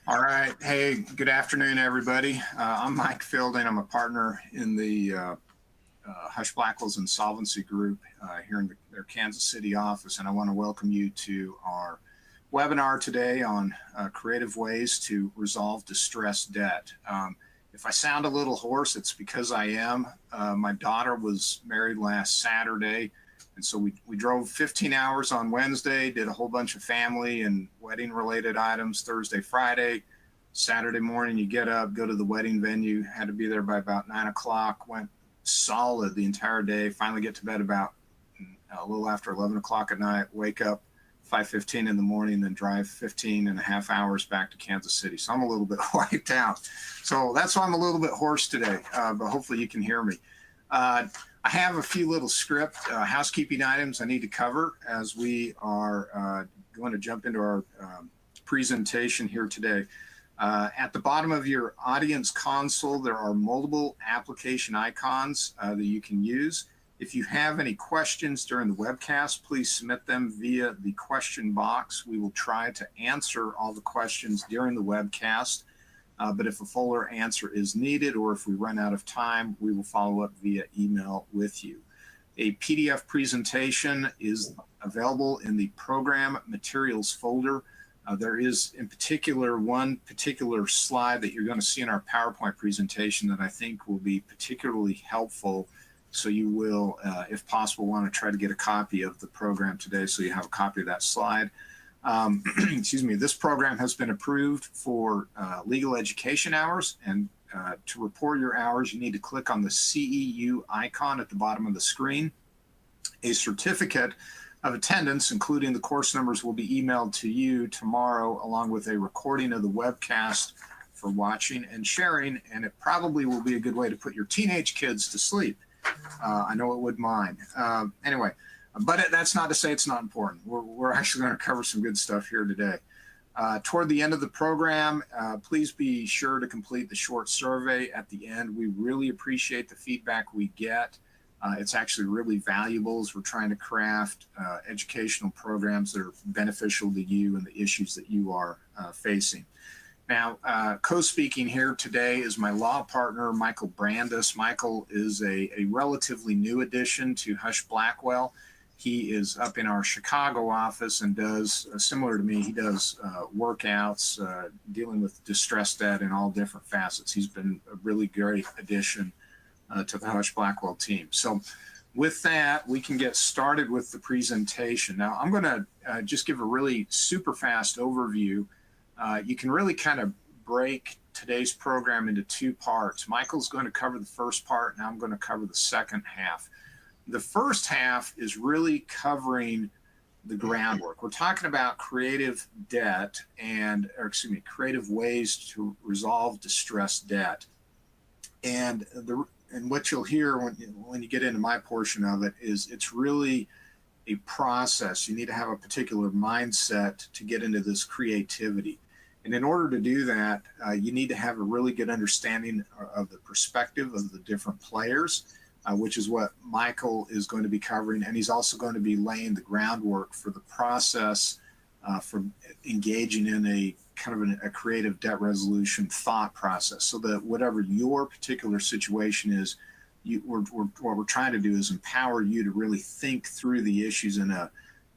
All right. Hey, good afternoon, everybody. I'm Mike Fielding. I'm a partner in the Husch Blackwell's Insolvency Group here in their Kansas City office, and I want to welcome you to our webinar today on creative ways to resolve distressed debt. If I sound a little hoarse, it's because I am. My daughter was married last Saturday, and so we drove 15 hours on Wednesday, did a whole bunch of family and wedding related items Thursday, Friday. Saturday morning, you get up, go to the wedding venue, had to be there by about 9 o'clock, went solid the entire day, finally get to bed about a little after 11 o'clock at night, wake up 5:15 in the morning, then drive 15 and a half hours back to Kansas City. So I'm a little bit wiped out. So that's why I'm a little bit hoarse today, but hopefully you can hear me. I have a few little script housekeeping items I need to cover as we are going to jump into our presentation here today. At the bottom of your audience console, there are multiple application icons that you can use. If you have any questions during the webcast, please submit them via the question box. We will try to answer all the questions during the webcast. But if a fuller answer is needed or if we run out of time, we will follow up via email with you. A PDF presentation is available in the program materials folder. There is in particular one particular slide that you're going to see in our PowerPoint presentation that I think will be particularly helpful. So you will, if possible, want to try to get a copy of the program today so you have a copy of that slide. Excuse me, this program has been approved for legal education hours, and to report your hours, you need to click on the CEU icon at the bottom of the screen. A certificate of attendance, including the course numbers, will be emailed to you tomorrow, along with a recording of the webcast for watching and sharing, and it probably will be a good way to put your teenage kids to sleep. I know it would mine. Anyway. But that's not to say it's not important. We're actually going to cover some good stuff here today. Toward the end of the program, please be sure to complete the short survey at the end. We really appreciate the feedback we get. It's actually really valuable as we're trying to craft educational programs that are beneficial to you and the issues that you are facing. Now, co-speaking here today is my law partner, Michael Brandis. Michael is a relatively new addition to Husch Blackwell. He is up in our Chicago office and does, similar to me, he does workouts, dealing with distressed debt in all different facets. He's been a really great addition to the Husch Blackwell team. So with that, we can get started with the presentation. Now, I'm going to just give a really super fast overview. You can really kind of break today's program into two parts. Michael's going to cover the first part, and I'm going to cover the second half. The first half is really covering the groundwork. We're talking about creative debt creative ways to resolve distressed debt. And what you'll hear when you get into my portion of it is it's really a process. You need to have a particular mindset to get into this creativity. And in order to do that, you need to have a really good understanding of the perspective of the different players, which is what Michael is going to be covering. And he's also going to be laying the groundwork for the process for engaging in a kind of a creative debt resolution thought process, so that whatever your particular situation is, what we're trying to do is empower you to really think through the issues in a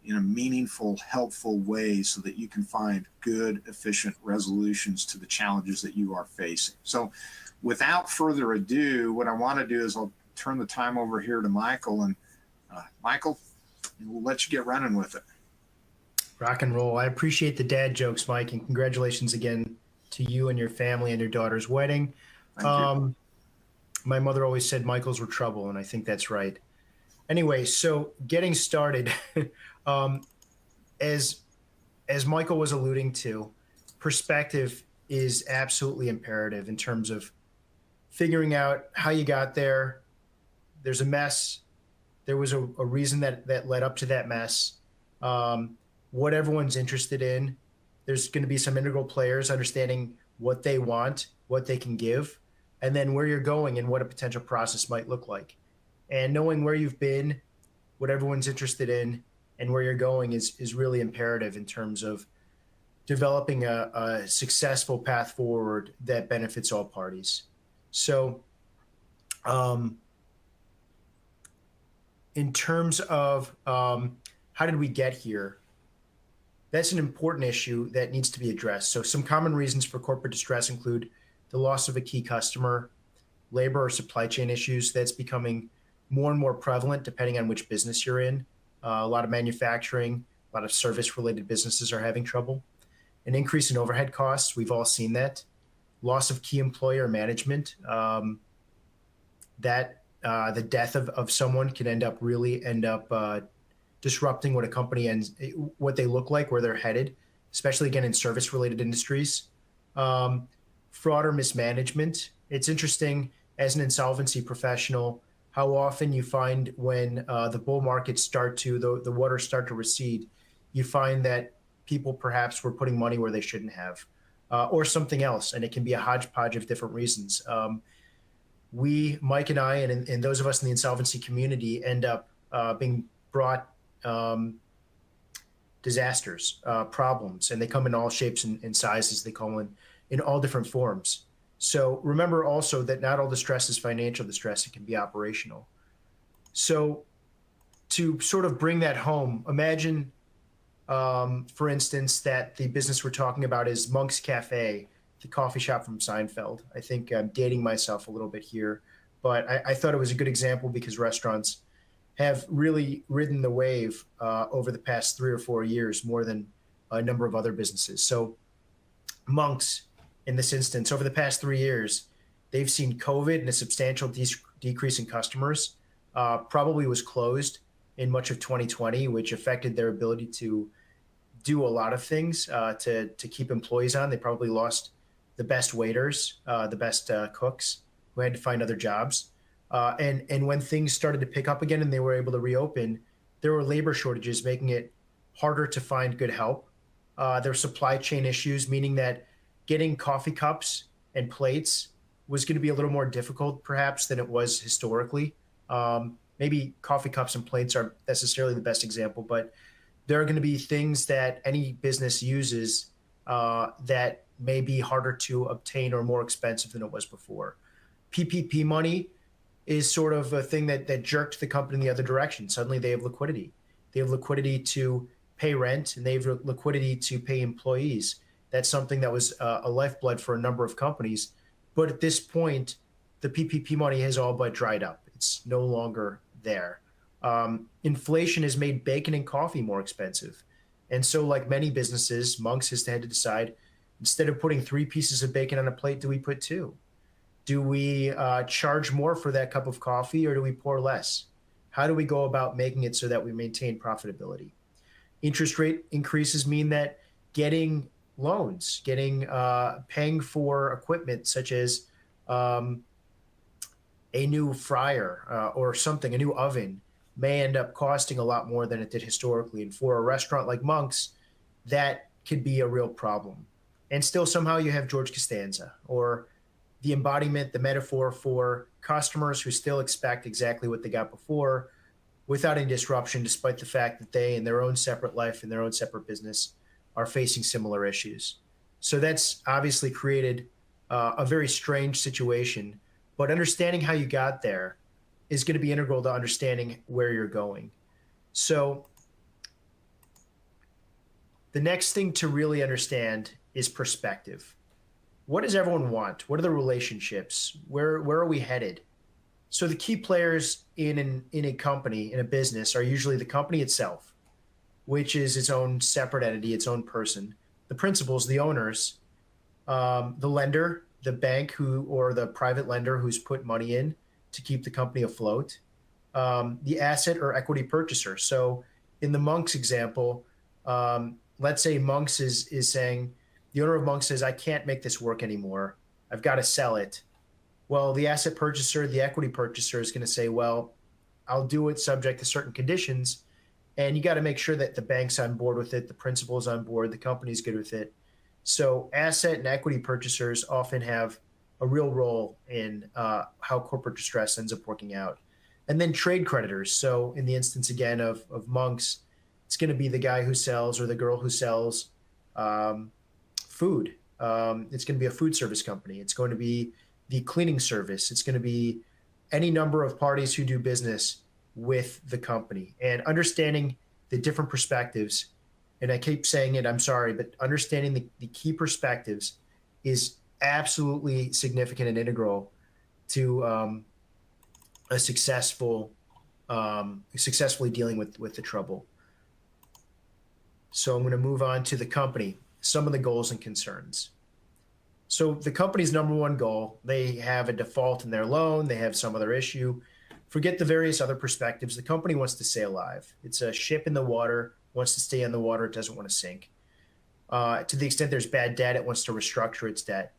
meaningful, helpful way so that you can find good, efficient resolutions to the challenges that you are facing. So without further ado, what I want to do is I'll turn the time over here to Michael, and Michael, we'll let you get running with it. Rock and roll. I appreciate the dad jokes, Mike, and congratulations again to you and your family and your daughter's wedding. Thank you. My mother always said Michaels were trouble, and I think that's right. Anyway, so getting started, as Michael was alluding to, perspective is absolutely imperative in terms of figuring out how you got there. There's a mess. There was a reason that led up to that mess. What everyone's interested in. There's going to be some integral players understanding what they want, what they can give, and then where you're going and what a potential process might look like. And knowing where you've been, what everyone's interested in, and where you're going is really imperative in terms of developing a successful path forward that benefits all parties. So, in terms of how did we get here, that's an important issue that needs to be addressed. So, some common reasons for corporate distress include the loss of a key customer, labor or supply chain issues. That's becoming more and more prevalent depending on which business you're in. A lot of manufacturing, a lot of service related businesses are having trouble. An increase in overhead costs. We've all seen that. Loss of key employer management. The death of someone can end up disrupting what a company and what they look like, where they're headed, especially again in service related industries. Fraud or mismanagement. It's interesting as an insolvency professional how often you find when the bull markets the waters start to recede, you find that people perhaps were putting money where they shouldn't have, or something else, and it can be a hodgepodge of different reasons. Mike and I, and those of us in the insolvency community, end up being brought disasters, problems, and they come in all shapes and sizes. They come in all different forms. So remember also that not all distress is financial distress. It can be operational. So to sort of bring that home, imagine, for instance, that the business we're talking about is Monk's Cafe, the coffee shop from Seinfeld. I think I'm dating myself a little bit here, but I thought it was a good example because restaurants have really ridden the wave over the past 3 or 4 years more than a number of other businesses. So Monk's, in this instance, over the past 3 years, they've seen COVID and a substantial decrease in customers. Probably was closed in much of 2020, which affected their ability to do a lot of things to keep employees on. They probably lost the best waiters, the best cooks who had to find other jobs. And when things started to pick up again and they were able to reopen, there were labor shortages, making it harder to find good help. There were supply chain issues, meaning that getting coffee cups and plates was going to be a little more difficult, perhaps, than it was historically. Maybe coffee cups and plates aren't necessarily the best example, but there are going to be things that any business uses that may be harder to obtain or more expensive than it was before. PPP money is sort of a thing that jerked the company in the other direction. Suddenly they have liquidity. They have liquidity to pay rent, and they have liquidity to pay employees. That's something that was a lifeblood for a number of companies. But at this point, the PPP money has all but dried up. It's no longer there. Inflation has made bacon and coffee more expensive. And so, like many businesses, Monk's has had to decide, instead of putting 3 pieces of bacon on a plate, do we put 2? Do we charge more for that cup of coffee, or do we pour less? How do we go about making it so that we maintain profitability? Interest rate increases mean that getting loans, paying for equipment such as a new fryer or something, a new oven, may end up costing a lot more than it did historically. And for a restaurant like Monk's, that could be a real problem. And still somehow you have George Costanza, or the embodiment, the metaphor for customers who still expect exactly what they got before without any disruption, despite the fact that they, in their own separate life, in their own separate business, are facing similar issues. So that's obviously created a very strange situation, but understanding how you got there is going to be integral to understanding where you're going. So the next thing to really understand is perspective. What does everyone want? What are the relationships? Where are we headed? So the key players in a company, in a business, are usually the company itself, which is its own separate entity, its own person, the principals, the owners, the lender, the bank or the private lender who's put money in to keep the company afloat, the asset or equity purchaser. So in the Monk's example, let's say Monk's is saying, the owner of Monk's says, I can't make this work anymore. I've got to sell it. Well, the asset purchaser, the equity purchaser is going to say, well, I'll do it subject to certain conditions. And you got to make sure that the bank's on board with it, the principal's on board, the company's good with it. So asset and equity purchasers often have a real role in how corporate distress ends up working out. And then trade creditors. So in the instance, again, of Monk's, it's going to be the guy who sells or the girl who sells food. It's going to be a food service company. It's going to be the cleaning service. It's going to be any number of parties who do business with the company, and understanding the different perspectives. And I keep saying it, I'm sorry, but understanding the key perspectives is absolutely significant and integral to a successfully dealing with the trouble. So I'm going to move on to the company, some of the goals and concerns. So the company's number one goal, they have a default in their loan, they have some other issue. Forget the various other perspectives. The company wants to stay alive. It's a ship in the water, wants to stay on the water, it doesn't want to sink. To the extent there's bad debt, it wants to restructure its debt.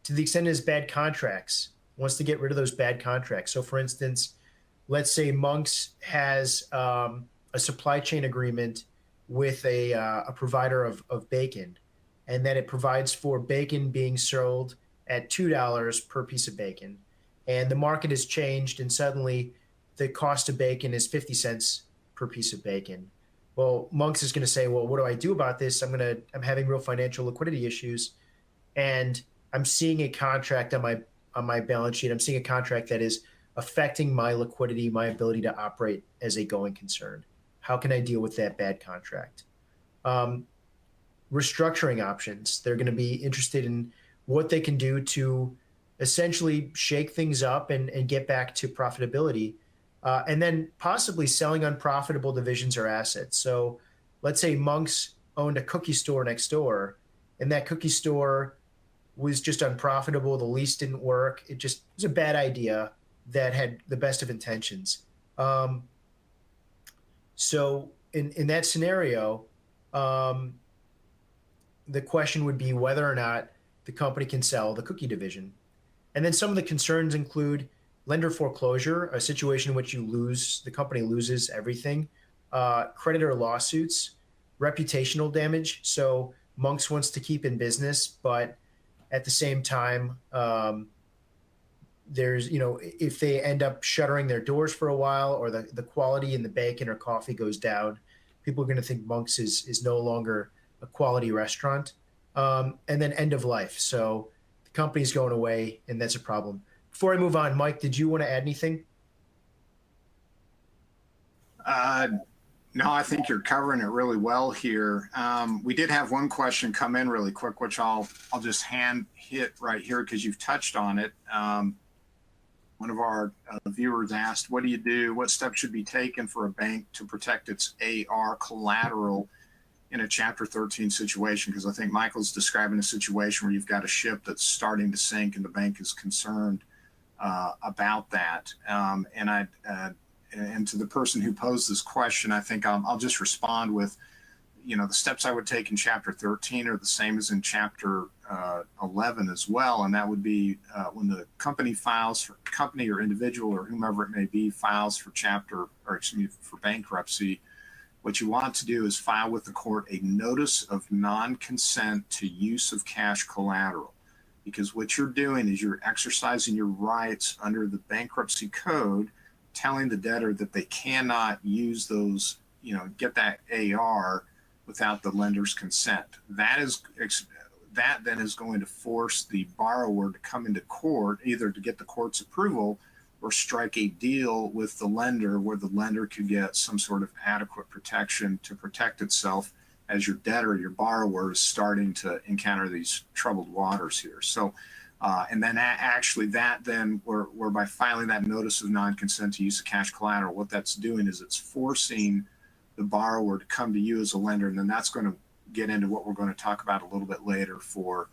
To the extent there's bad contracts, it wants to get rid of those bad contracts. So for instance, let's say Monk's has a supply chain agreement with a provider of bacon, and then it provides for bacon being sold at $2 per piece of bacon. And the market has changed, and suddenly the cost of bacon is 50 cents per piece of bacon. Well, Monk's is going to say, well, what do I do about this? I'm having real financial liquidity issues, and I'm seeing a contract on my balance sheet. I'm seeing a contract that is affecting my liquidity, my ability to operate as a going concern. How can I deal with that bad contract? Restructuring options. They're going to be interested in what they can do to essentially shake things up and get back to profitability, and then possibly selling unprofitable divisions or assets. So let's say Monk's owned a cookie store next door, and that cookie store was just unprofitable. The lease didn't work. It was a bad idea that had the best of intentions. So in that scenario, the question would be whether or not the company can sell the cookie division. And then some of the concerns include lender foreclosure, a situation in which the company loses everything, creditor lawsuits, reputational damage. So Monk's wants to keep in business, but at the same time, there's, if they end up shuttering their doors for a while, or the quality in the bacon or coffee goes down, people are going to think Monk's is no longer a quality restaurant. And then end of life. So the company's going away, and that's a problem. Before I move on, Mike, did you want to add anything? No, I think you're covering it really well here. We did have one question come in really quick, which I'll just hand hit right here because you've touched on it. One of our viewers asked, what do you do? What steps should be taken for a bank to protect its AR collateral in a Chapter 13 situation? Because I think Michael's describing a situation where you've got a ship that's starting to sink and the bank is concerned about that. And to the person who posed this question, I think I'll just respond with, the steps I would take in Chapter 13 are the same as in Chapter 11 as well. And that would be when the company or individual or whomever it may be files for for bankruptcy, what you want to do is file with the court a notice of non-consent to use of cash collateral. Because what you're doing is you're exercising your rights under the bankruptcy code, telling the debtor that they cannot use those, get that AR without the lender's consent. That then is going to force the borrower to come into court, either to get the court's approval or strike a deal with the lender where the lender could get some sort of adequate protection to protect itself as your debtor, your borrower, is starting to encounter these troubled waters here. So, and then we're by filing that notice of non-consent to use of cash collateral, what that's doing is it's forcing the borrower to come to you as a lender, and then that's going to get into what we're going to talk about a little bit later for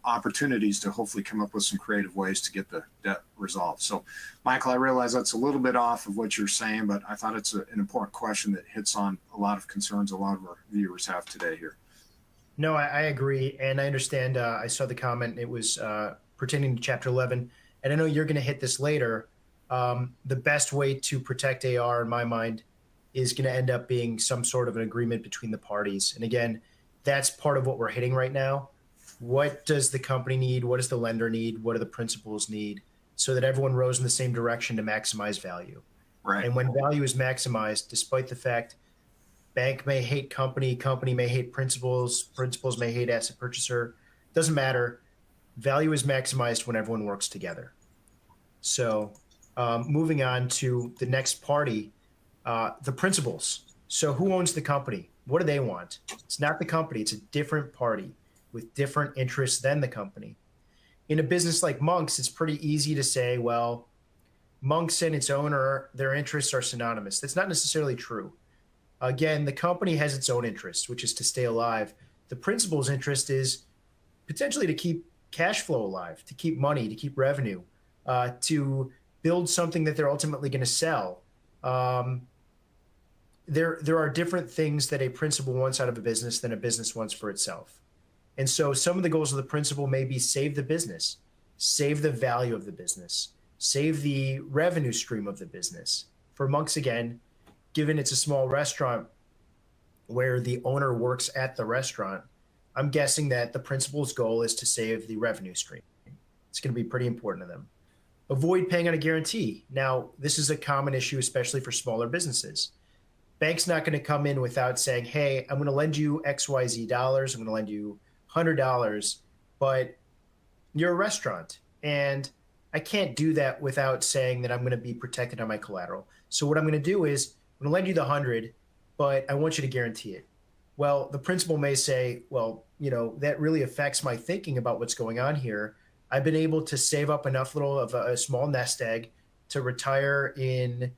opportunities to hopefully come up with some creative ways to get the debt resolved. So, Michael, I realize that's a little bit off of what you're saying, but I thought it's an important question that hits on a lot of concerns a lot of our viewers have today here. No, I agree. And I understand. I saw the comment. It was pertaining to Chapter 11. And I know you're going to hit this later. The best way to protect AR, in my mind, is going to end up being some sort of an agreement between the parties. And again, that's part of what we're hitting right now. What does the company need? What does the lender need? What do the principals need? So that everyone rows in the same direction to maximize value. Right. And when value is maximized, despite the fact Bank may hate company, company may hate principals, principals may hate asset purchaser. Doesn't matter. Value is maximized when everyone works together. So moving on to the next party, the principals. So who owns the company? What do they want? It's not the company. It's a different party with different interests than the company. In a business like Monk's, it's pretty easy to say, well, Monk's and its owner, their interests are synonymous. That's not necessarily true. Again, the company has its own interest, which is to stay alive. The principal's interest is potentially to keep cash flow alive, to keep money, to keep revenue, to build something that they're ultimately going to sell. There are different things that a principal wants out of a business than a business wants for itself. And so some of the goals of the principal may be save the business, save the value of the business, save the revenue stream of the business. For Monk's, again, given it's a small restaurant where the owner works at the restaurant, I'm guessing that the principal's goal is to save the revenue stream. It's going to be pretty important to them. Avoid paying on a guarantee. Now, this is a common issue, especially for smaller businesses. Bank's not going to come in without saying, hey, I'm going to lend you XYZ dollars. I'm going to lend you $100, but you're a restaurant. And I can't do that without saying that I'm going to be protected on my collateral. So what I'm going to do is I'm going to lend you the 100, but I want you to guarantee it. Well, the principal may say, well, that really affects my thinking about what's going on here. I've been able to save up enough little of a small nest egg to retire in,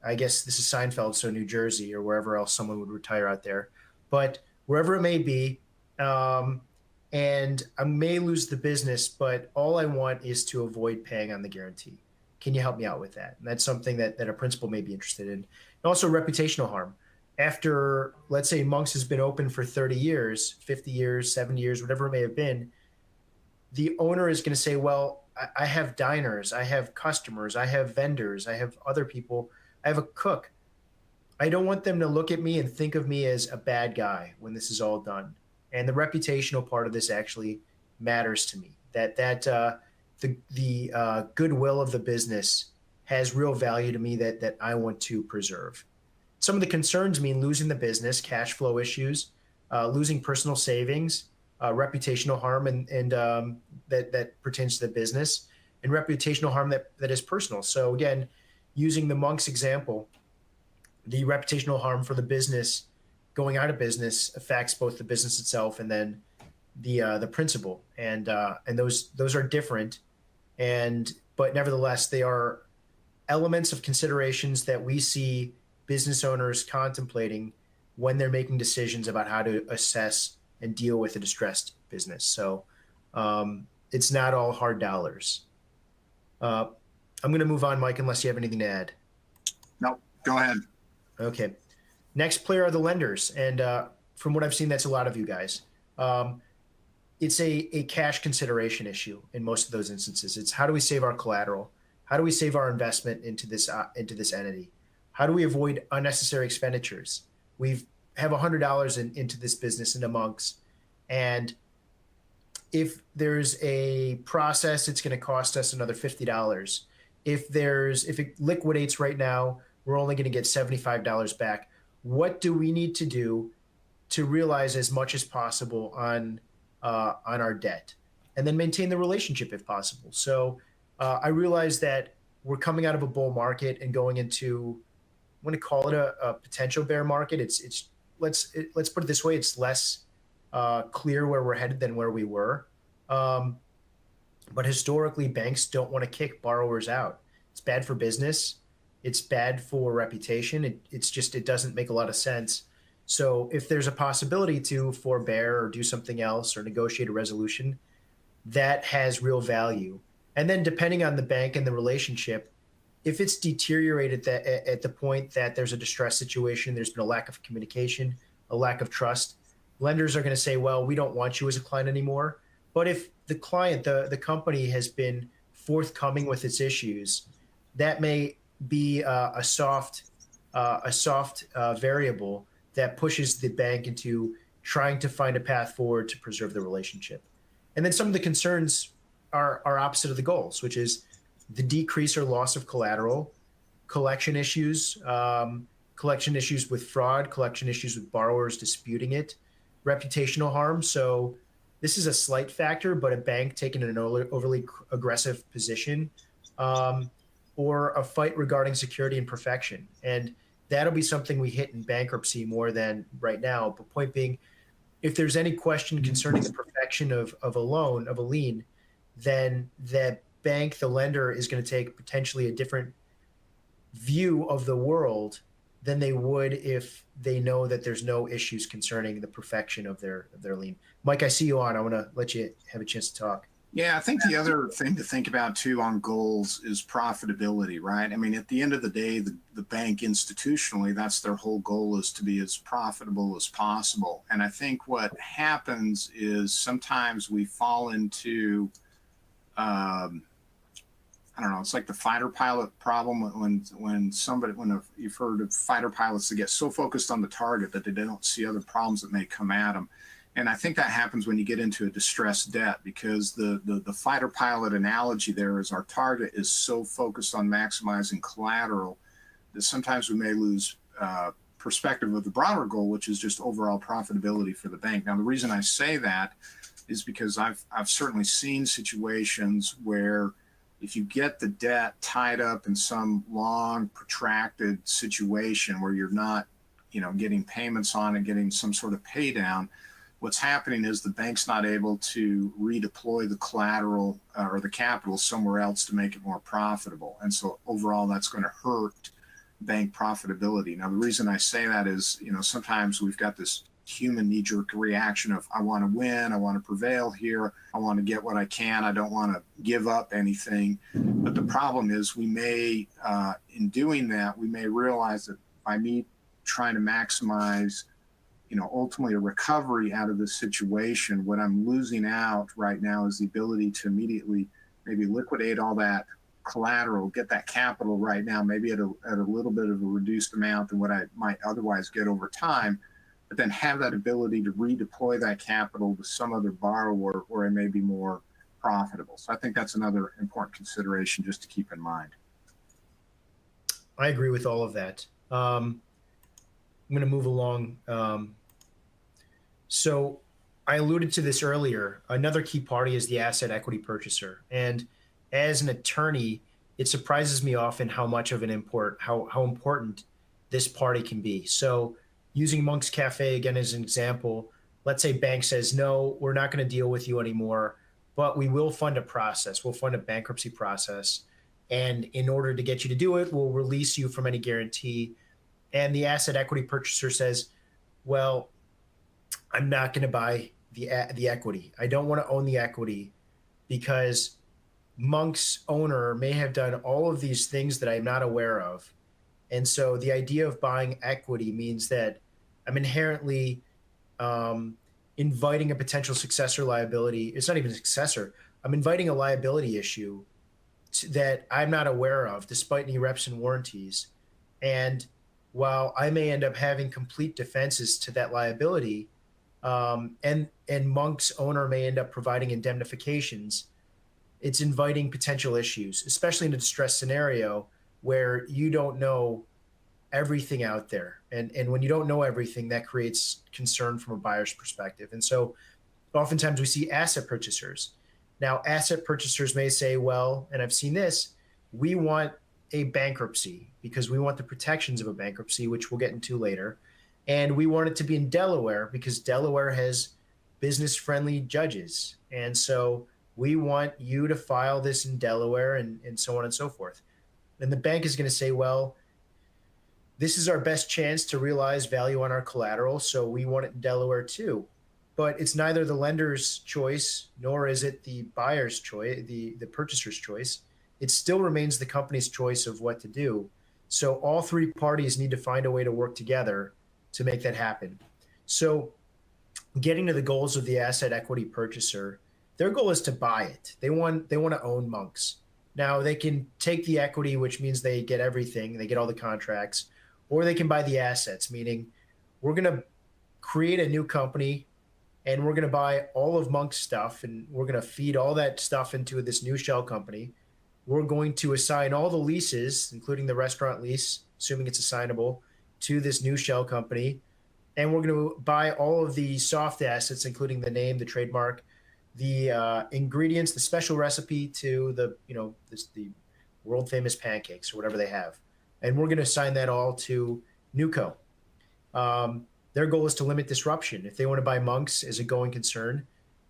I guess this is Seinfeld, so New Jersey or wherever else someone would retire out there, but wherever it may be. And I may lose the business, but all I want is to avoid paying on the guarantee. Can you help me out with that? And that's something that a principal may be interested in. And also reputational harm. After, let's say, Monk's has been open for 30 years, 50 years, 70 years, whatever it may have been, the owner is going to say, well, I have diners, I have customers, I have vendors, I have other people, I have a cook. I don't want them to look at me and think of me as a bad guy when this is all done. And the reputational part of this actually matters to me, that the goodwill of the business has real value to me that I want to preserve. Some of the concerns mean losing the business, cash flow issues, losing personal savings, reputational harm and that pertains to the business, and reputational harm that is personal. So again, using the Monk's example, the reputational harm for the business going out of business affects both the business itself and then the principal, and those are different, but nevertheless they are elements of considerations that we see business owners contemplating when they're making decisions about how to assess and deal with a distressed business. So it's not all hard dollars. I'm going to move on, Mike, unless you have anything to add. No, go ahead. Okay. Next player are the lenders. And from what I've seen, that's a lot of you guys. It's a cash consideration issue in most of those instances. It's how do we save our collateral? How do we save our investment into this entity? How do we avoid unnecessary expenditures? We have $100 into this business, into Monk's, and if there's a process, it's going to cost us another $50. If it liquidates right now, we're only going to get $75 back. What do we need to do to realize as much as possible on our debt, and then maintain the relationship if possible? So I realize that we're coming out of a bull market and going into, I'm going to call it a potential bear market. Let's put it this way: it's less clear where we're headed than where we were. But historically, banks don't want to kick borrowers out. It's bad for business. It's bad for reputation. It doesn't make a lot of sense. So if there's a possibility to forbear or do something else or negotiate a resolution, that has real value. And then depending on the bank and the relationship, if it's deteriorated at the point that there's a distress situation, there's been a lack of communication, a lack of trust, lenders are going to say, well, we don't want you as a client anymore. But if the client, the company has been forthcoming with its issues, that may be a soft variable that pushes the bank into trying to find a path forward to preserve the relationship. And then some of the concerns are opposite of the goals, which is the decrease or loss of collateral, collection issues, collection issues with fraud, collection issues with borrowers disputing it, reputational harm. So this is a slight factor, but a bank taking an overly aggressive position, um, or a fight regarding security and perfection. And that'll be something we hit in bankruptcy more than right now. But point being, if there's any question concerning the perfection of a loan, of a lien, then the bank, the lender, is going to take potentially a different view of the world than they would if they know that there's no issues concerning the perfection of their lien. Mike, I see you on. I want to let you have a chance to talk. Yeah, I think the other thing to think about too on goals is profitability, right? I mean, at the end of the day, the bank institutionally, that's their whole goal, is to be as profitable as possible. And I think what happens is sometimes we fall into, I don't know, it's like the fighter pilot problem you've heard of fighter pilots that get so focused on the target that they don't see other problems that may come at them. And I think that happens when you get into a distressed debt, because the fighter pilot analogy there is our target is so focused on maximizing collateral that sometimes we may lose perspective of the broader goal, which is just overall profitability for the bank. Now, the reason I say that is because I've certainly seen situations where if you get the debt tied up in some long, protracted situation where you're not, getting payments on it, getting some sort of pay down, what's happening is the bank's not able to redeploy the collateral or the capital somewhere else to make it more profitable. And so overall, that's going to hurt bank profitability. Now, the reason I say that is, sometimes we've got this human knee-jerk reaction of, I want to win, I want to prevail here, I want to get what I can, I don't want to give up anything. But the problem is we may, in doing that, we may realize that by me trying to maximize ultimately a recovery out of this situation, what I'm losing out right now is the ability to immediately maybe liquidate all that collateral, get that capital right now, maybe at a little bit of a reduced amount than what I might otherwise get over time, but then have that ability to redeploy that capital to some other borrower where it may be more profitable. So I think that's another important consideration just to keep in mind. I agree with all of that. I'm going to move along. So I alluded to this earlier. Another key party is the asset equity purchaser. And as an attorney, it surprises me often how much of an how important this party can be. So using Monk's Cafe again as an example, let's say bank says, no, we're not going to deal with you anymore, but we will fund a process. We'll fund a bankruptcy process. And in order to get you to do it, we'll release you from any guarantee. And the asset equity purchaser says, well, I'm not going to buy the equity. I don't want to own the equity because Monk's owner may have done all of these things that I'm not aware of. And so the idea of buying equity means that I'm inherently inviting a potential successor liability. It's not even a successor. I'm inviting a liability issue that I'm not aware of, despite any reps and warranties. And while I may end up having complete defenses to that liability, and Monk's owner may end up providing indemnifications, it's inviting potential issues, especially in a distressed scenario where you don't know everything out there. And when you don't know everything, that creates concern from a buyer's perspective. And so oftentimes we see asset purchasers. Now, asset purchasers may say, well, and I've seen this, we want a bankruptcy because we want the protections of a bankruptcy, which we'll get into later. And we want it to be in Delaware because Delaware has business-friendly judges. And so we want you to file this in Delaware and so on and so forth. And the bank is going to say, well, this is our best chance to realize value on our collateral, so we want it in Delaware too. But it's neither the lender's choice, nor is it the buyer's choice, the purchaser's choice. It still remains the company's choice of what to do. So all three parties need to find a way to work together to make that happen. So getting to the goals of the asset equity purchaser, their goal is to buy it. They want to own Monk's. Now they can take the equity, which means they get everything, they get all the contracts, or they can buy the assets, meaning we're going to create a new company and we're going to buy all of Monk's stuff and we're going to feed all that stuff into this new shell company. We're going to assign all the leases, including the restaurant lease, assuming it's assignable, to this new shell company, and we're going to buy all of the soft assets, including the name, the trademark, the ingredients, the special recipe to the world famous pancakes or whatever they have, and we're going to assign that all to Nuco. Their goal is to limit disruption. If they want to buy Monks as a going concern,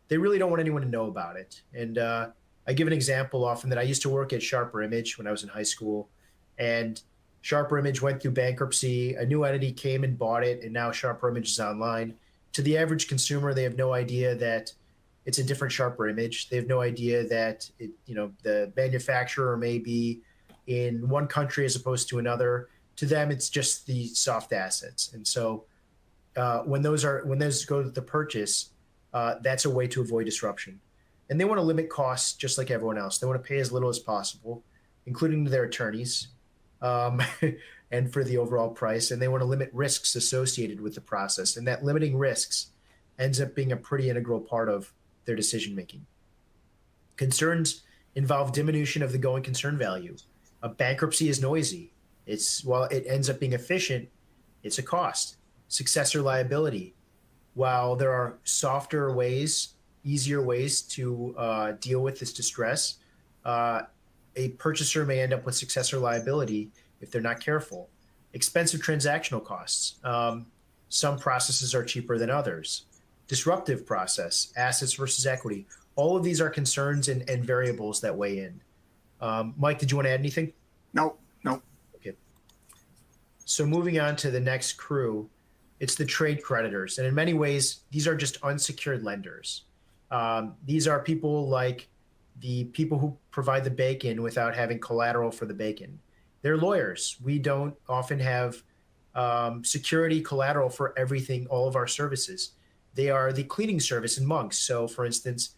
they really don't want anyone to know about it. And I give an example often that I used to work at Sharper Image when I was in high school, and Sharper Image went through bankruptcy. A new entity came and bought it, and now Sharper Image is online. To the average consumer, they have no idea that it's a different Sharper Image. They have no idea that the manufacturer may be in one country as opposed to another. To them, it's just the soft assets. And so when those go to the purchase, that's a way to avoid disruption. And they want to limit costs just like everyone else. They want to pay as little as possible, including to their attorneys, and for the overall price. And they want to limit risks associated with the process. And that limiting risks ends up being a pretty integral part of their decision making. Concerns involve diminution of the going concern value. A bankruptcy is noisy. While it ends up being efficient, it's a cost. Successor liability. While there are softer ways, easier ways to deal with this distress, a purchaser may end up with successor liability if they're not careful. Expensive transactional costs. Some processes are cheaper than others. Disruptive process, assets versus equity. All of these are concerns and variables that weigh in. Mike, did you want to add anything? No. Okay. So moving on to the next crew, it's the trade creditors. And in many ways, these are just unsecured lenders. These are people like the people who provide the bacon without having collateral for the bacon. They're lawyers. We don't often have security collateral for everything, all of our services. They are the cleaning service in Monks. So for instance,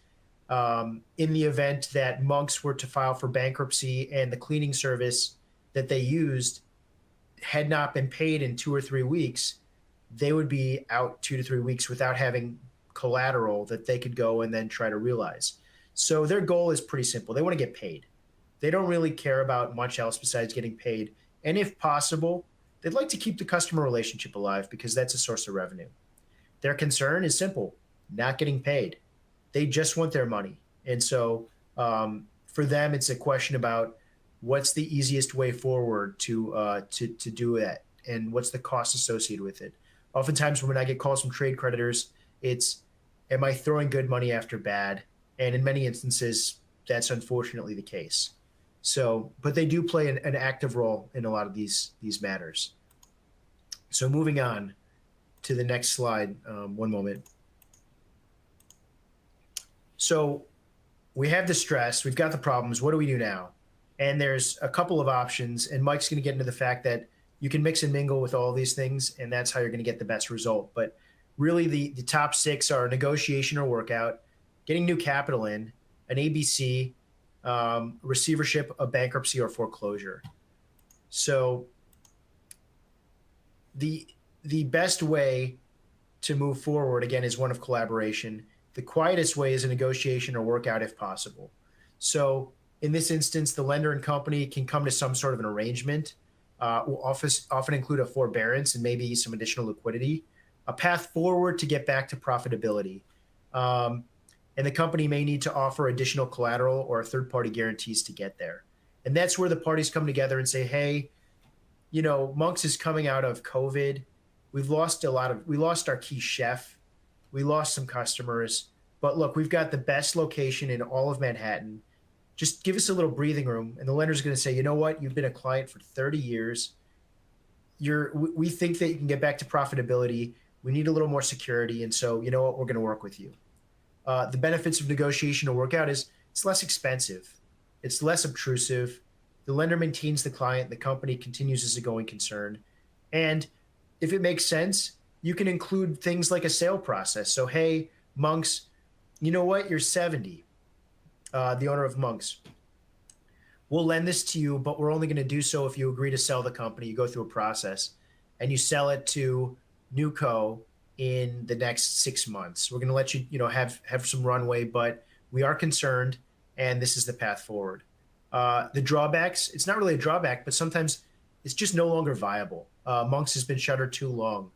in the event that Monks were to file for bankruptcy and the cleaning service that they used had not been paid in 2 or 3 weeks, they would be out 2 to 3 weeks without having collateral that they could go and then try to realize. So their goal is pretty simple. They want to get paid. They don't really care about much else besides getting paid. And if possible, they'd like to keep the customer relationship alive because that's a source of revenue. Their concern is simple, not getting paid. They just want their money. And so for them, it's a question about what's the easiest way forward to do that and what's the cost associated with it. Oftentimes when I get calls from trade creditors, it's, am I throwing good money after bad? And in many instances, that's unfortunately the case. So, but they do play an active role in a lot of these matters. So moving on to the next slide, one moment. So we have the stress, we've got the problems. What do we do now? And there's a couple of options, and Mike's going to get into the fact that you can mix and mingle with all these things, and that's how you're going to get the best result. But really the top 6 are negotiation or workout, getting new capital in, an ABC, receivership, a bankruptcy, or foreclosure. So the best way to move forward, again, is one of collaboration. The quietest way is a negotiation or workout if possible. So in this instance, the lender and company can come to some sort of an arrangement. Will often include a forbearance and maybe some additional liquidity, a path forward to get back to profitability. And the company may need to offer additional collateral or third-party guarantees to get there. And that's where the parties come together and say, hey, Monks is coming out of COVID. We lost our key chef. We lost some customers. But look, we've got the best location in all of Manhattan. Just give us a little breathing room. And the lender's going to say, you know what? You've been a client for 30 years. We think that you can get back to profitability. We need a little more security. And so, you know what? We're going to work with you. The benefits of negotiation or workout is it's less expensive. It's less obtrusive. The lender maintains the client. The company continues as a going concern. And if it makes sense, you can include things like a sale process. So, hey, Monks, you know what? You're 70. The owner of Monks. We'll lend this to you, but we're only going to do so if you agree to sell the company. You go through a process and you sell it to Nuco in the next 6 months. We're going to let you, have some runway, but we are concerned, and this is the path forward. The drawbacks, it's not really a drawback, but sometimes it's just no longer viable. Monk's has been shuttered too long.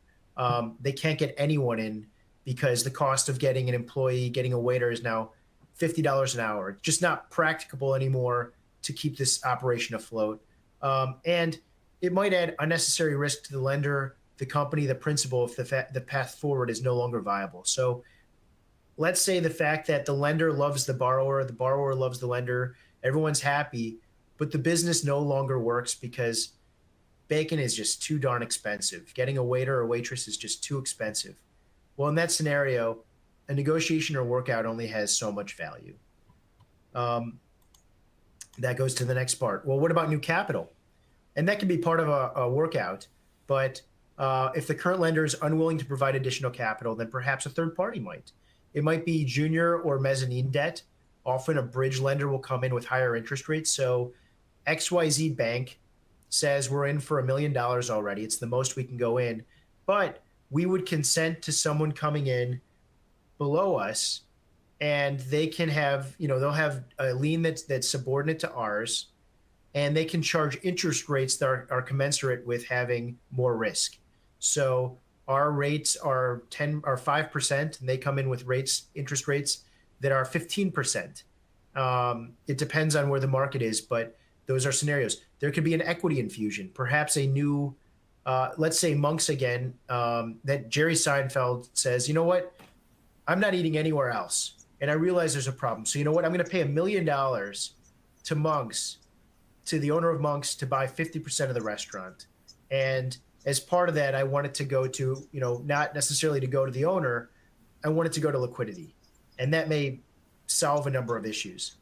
They can't get anyone in because the cost of getting an employee, getting a waiter is now $50 an hour. It's just not practicable anymore to keep this operation afloat. And it might add unnecessary risk to the lender, the company, the principal, if the path forward is no longer viable. So let's say the fact that the lender loves the borrower loves the lender, everyone's happy, but the business no longer works because bacon is just too darn expensive. Getting a waiter or waitress is just too expensive. Well, in that scenario, a negotiation or workout only has so much value. That goes to the next part. Well, what about new capital? And that can be part of a workout, but if the current lender is unwilling to provide additional capital, then perhaps a third party might. It might be junior or mezzanine debt. Often a bridge lender will come in with higher interest rates. So XYZ Bank says we're in for $1 million already. It's the most we can go in, but we would consent to someone coming in below us, and they can have, they'll have a lien that's subordinate to ours, and they can charge interest rates that are commensurate with having more risk. So our rates are 5%, and they come in with interest rates that are 15%. It depends on where the market is, but those are scenarios. There could be an equity infusion, perhaps a new, let's say Monk's again, that Jerry Seinfeld says, you know what, I'm not eating anywhere else, and I realize there's a problem. So you know what, I'm going to pay $1 million to Monk's, to the owner of Monk's, to buy 50% of the restaurant. And as part of that, I want it to go to, not necessarily to go to the owner, I want it to go to liquidity. And that may solve a number of issues.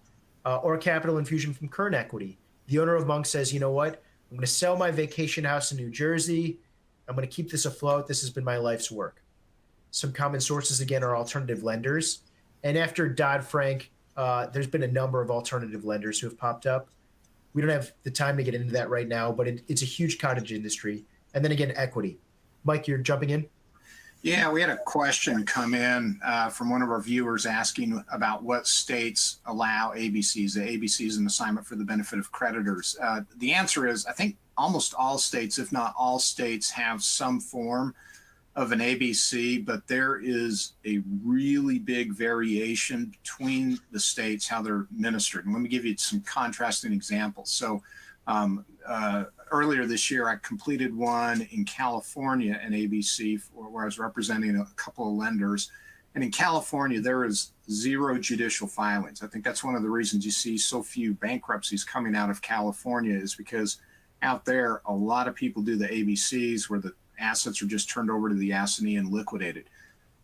Or a capital infusion from current equity. The owner of Monk's says, you know what, I'm going to sell my vacation house in New Jersey. I'm going to keep this afloat. This has been my life's work. Some common sources, again, are alternative lenders. And after Dodd-Frank, there's been a number of alternative lenders who have popped up. We don't have the time to get into that right now, but it's a huge cottage industry. And then again, equity. Mike, you're jumping in? Yeah, we had a question come in from one of our viewers asking about what states allow ABCs. The ABC is an assignment for the benefit of creditors. The answer is, I think almost all states, if not all states, have some form of an ABC, but there is a really big variation between the states, how they're administered. And let me give you some contrasting examples. So earlier this year, I completed one in California, an ABC, where I was representing a couple of lenders. And in California, there is zero judicial filings. I think that's one of the reasons you see so few bankruptcies coming out of California, is because out there, a lot of people do the ABCs where the assets are just turned over to the assignee and liquidated.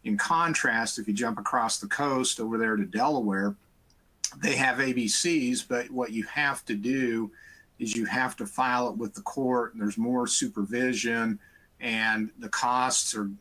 In contrast, if you jump across the coast over there to Delaware, they have ABCs, but what you have to do is you have to file it with the court, and there's more supervision, and the costs are,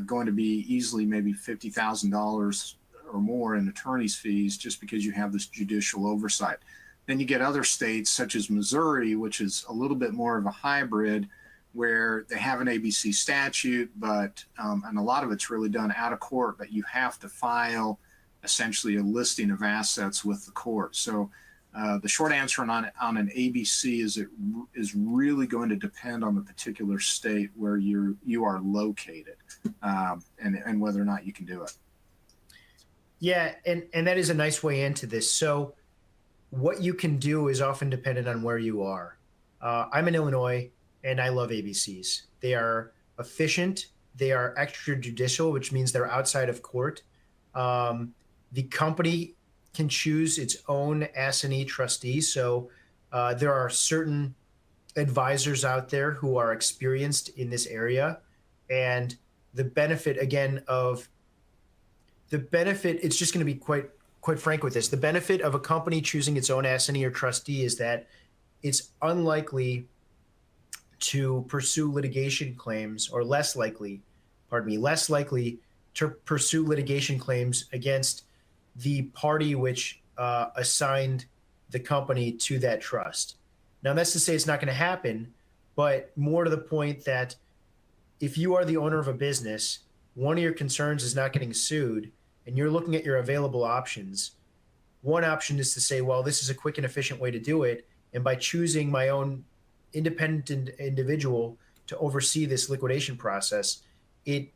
going to be easily maybe $50,000 or more in attorney's fees just because you have this judicial oversight. Then you get other states such as Missouri, which is a little bit more of a hybrid, where they have an ABC statute, but and a lot of it's really done out of court, but you have to file essentially a listing of assets with the court. So the short answer on an ABC is really going to depend on the particular state where you are located, and whether or not you can do it. Yeah, and that is a nice way into this. So what you can do is often dependent on where you are. I'm in Illinois, and I love ABCs. They are efficient. They are extrajudicial, which means they're outside of court. The company can choose its own assignee trustee. So there are certain advisors out there who are experienced in this area. And the benefit, again, it's just going to be quite frank with this. The benefit of a company choosing its own assignee or trustee is that it's unlikely to pursue litigation claims, or less likely to pursue litigation claims against the party which assigned the company to that trust. Now, that's to say it's not going to happen, but more to the point that if you are the owner of a business, one of your concerns is not getting sued, and you're looking at your available options. One option is to say, well, this is a quick and efficient way to do it, and by choosing my own independent individual to oversee this liquidation process, it